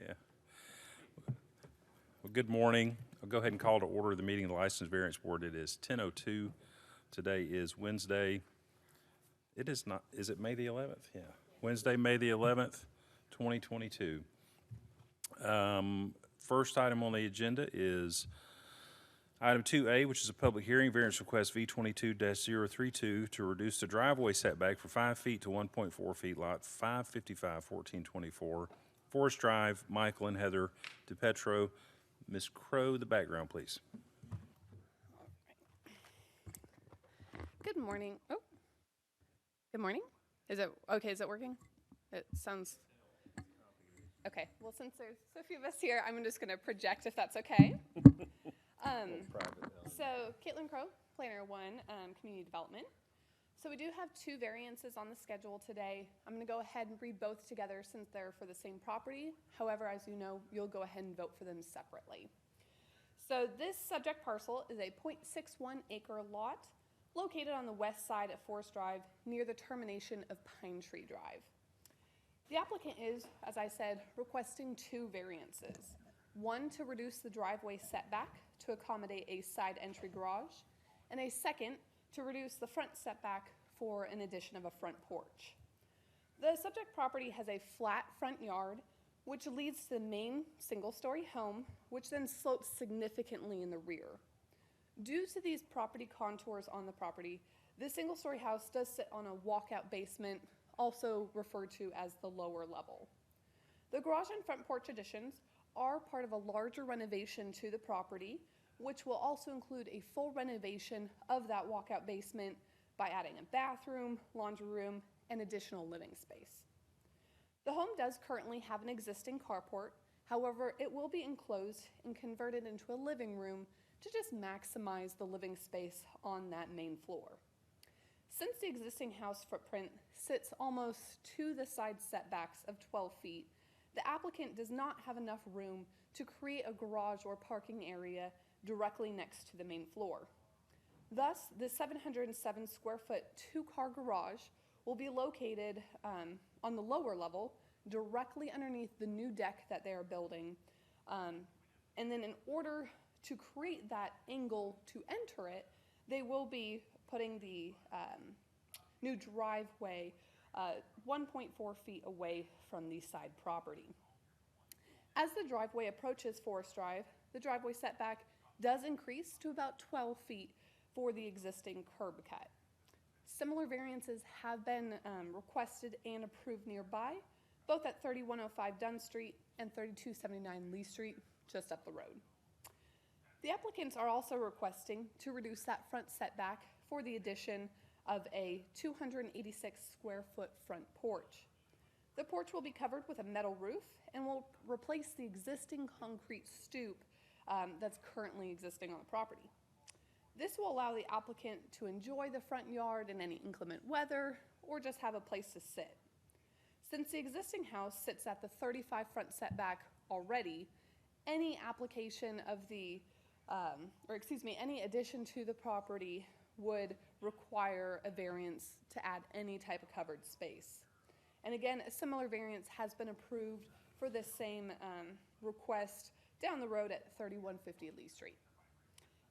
Yeah. Well, good morning. I'll go ahead and call to order the meeting of the License Variance Board. It is 10:02. Today is Wednesday. It is not, is it May the 11th? Yeah. Wednesday, May the 11th, 2022. First item on the agenda is item 2A, which is a public hearing, variance request V22-032 to reduce the driveway setback for 5 feet to 1.4 feet, lot 555-1424, Forest Drive, Michael and Heather DePetro. Ms. Crow, the background, please. Good morning. Oh, good morning. Is it okay? Is it working? It sounds okay. Well, since there's so few of us here, I'm just going to project if that's okay. So, Caitlin Crow, Planner 1, Community Development. So we do have two variances on the schedule today. I'm going to go ahead and read both together since they're for the same property. However, as you know, you'll go ahead and vote for them separately. So this subject parcel is a 0.61 acre lot located on the west side of Forest Drive near the termination of Pine Tree Drive. The applicant is, as I said, requesting two variances. One to reduce the driveway setback to accommodate a side entry garage, and a second to reduce the front setback for an addition of a front porch. The subject property has a flat front yard, which leads to the main single-story home, which then slopes significantly in the rear. Due to these property contours on the property, this single-story house does sit on a walkout basement, also referred to as the lower level. The garage and front porch additions are part of a larger renovation to the property, which will also include a full renovation of that walkout basement by adding a bathroom, laundry room, and additional living space. The home does currently have an existing carport. However, it will be enclosed and converted into a living room to just maximize the living space on that main floor. Since the existing house footprint sits almost to the side setbacks of 12 feet, the applicant does not have enough room to create a garage or parking area directly next to the main floor. Thus, the 707 square foot two-car garage will be located on the lower level, directly underneath the new deck that they are building. And then in order to create that angle to enter it, they will be putting the new driveway 1.4 feet away from the side property. As the driveway approaches Forest Drive, the driveway setback does increase to about 12 feet for the existing curb cut. Similar variances have been requested and approved nearby, both at 3105 Dunn Street and 3279 Lee Street, just up the road. The applicants are also requesting to reduce that front setback for the addition of a 286 square foot front porch. The porch will be covered with a metal roof and will replace the existing concrete stoop that's currently existing on the property. This will allow the applicant to enjoy the front yard in any inclement weather or just have a place to sit. Since the existing house sits at the 35 front setback already, any application of the, any addition to the property would require a variance to add any type of covered space. And again, a similar variance has been approved for this same request down the road at 3150 Lee Street.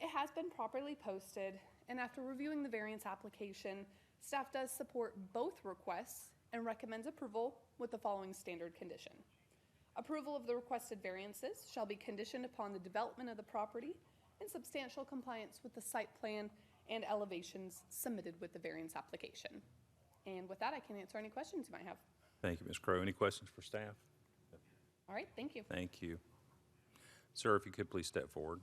It has been properly posted, and after reviewing the variance application, staff does support both requests and recommends approval with the following standard condition. Approval of the requested variances shall be conditioned upon the development of the property in substantial compliance with the site plan and elevations submitted with the variance application. And with that, I can answer any questions you might have. Thank you, Ms. Crow. Any questions for staff? All right, thank you. Thank you. Sir, if you could please step forward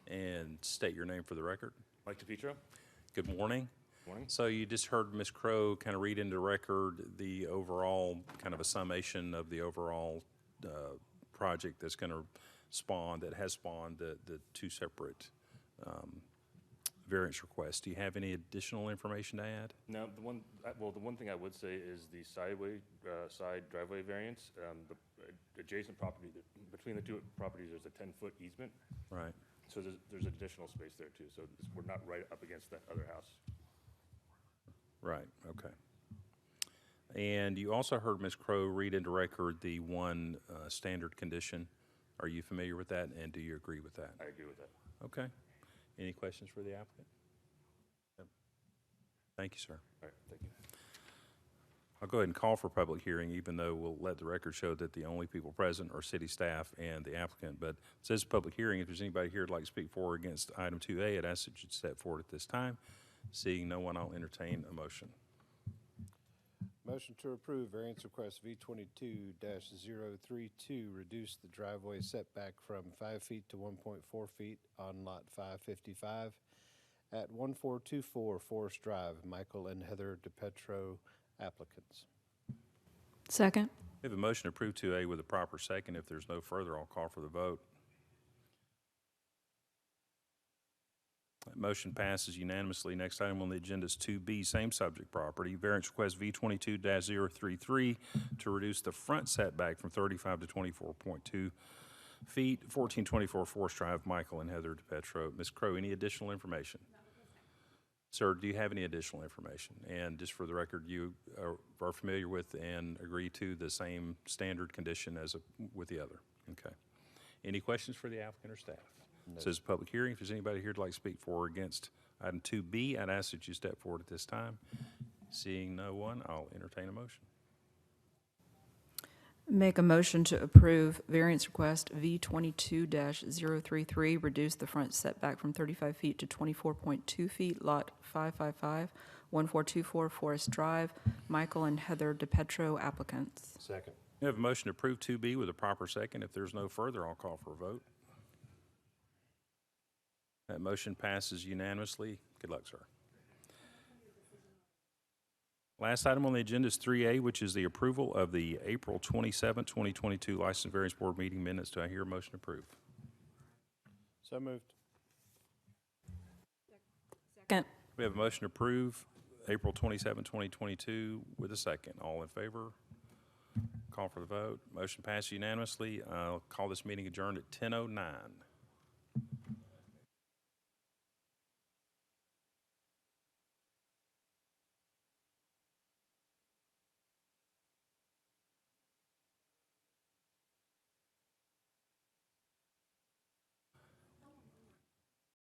and state your name for the record. Mike DePietro. Good morning. Morning. So you just heard Ms. Crow kind of read into record the overall, kind of a summation of the overall project that's going to spawn, that has spawned the two separate variance requests. Do you have any additional information to add? Now, the one thing I would say is the side driveway variance. The adjacent property, between the two properties, there's a 10-foot easement. Right. So there's additional space there too. So we're not right up against that other house. Right, okay. And you also heard Ms. Crowe read into record the one standard condition. Are you familiar with that, and do you agree with that? I agree with that. Okay. Any questions for the applicant? No. Thank you, sir. All right, thank you. I'll go ahead and call for public hearing, even though we'll let the record show that the only people present are city staff and the applicant. But it says public hearing. If there's anybody here who'd like to speak for or against item 2A, I'd ask that you step forward at this time. Seeing no one, I'll entertain a motion. Motion to approve variance request V22-032, reduce the driveway setback from 5 feet to 1.4 feet on lot 555 at 1424 Forest Drive. Michael and Heather DePetro, applicants. Second. We have a motion to approve 2A with a proper second. If there's no further, I'll call for the vote. That motion passes unanimously. Next item on the agenda is 2B, same subject property. Variance request V22-033 to reduce the front setback from 35 to 24.2 feet, 1424 Forest Drive, Michael and Heather DePetro. Ms. Crowe, any additional information? Sir, do you have any additional information? And just for the record, you are familiar with and agree to the same standard condition as with the other? Okay. Any questions for the applicant or staff? No. Says public hearing. If there's anybody here who'd like to speak for or against item 2B, I'd ask that you step forward at this time. Seeing no one, I'll entertain a motion. Make a motion to approve variance request V22-033, reduce the front setback from 35 feet to 24.2 feet, lot 555, 1424 Forest Drive, Michael and Heather DePetro, applicants. Second. We have a motion to approve 2B with a proper second. If there's no further, I'll call for a vote. That motion passes unanimously. Good luck, sir. Last item on the agenda is 3A, which is the approval of the April 27, 2022 License Variance Board meeting minutes. Do I hear a motion to approve? So moved. Second. We have a motion to approve April 27, 2022 with a second. All in favor? Call for the vote. Motion passed unanimously. I'll call this meeting adjourned at 10:09.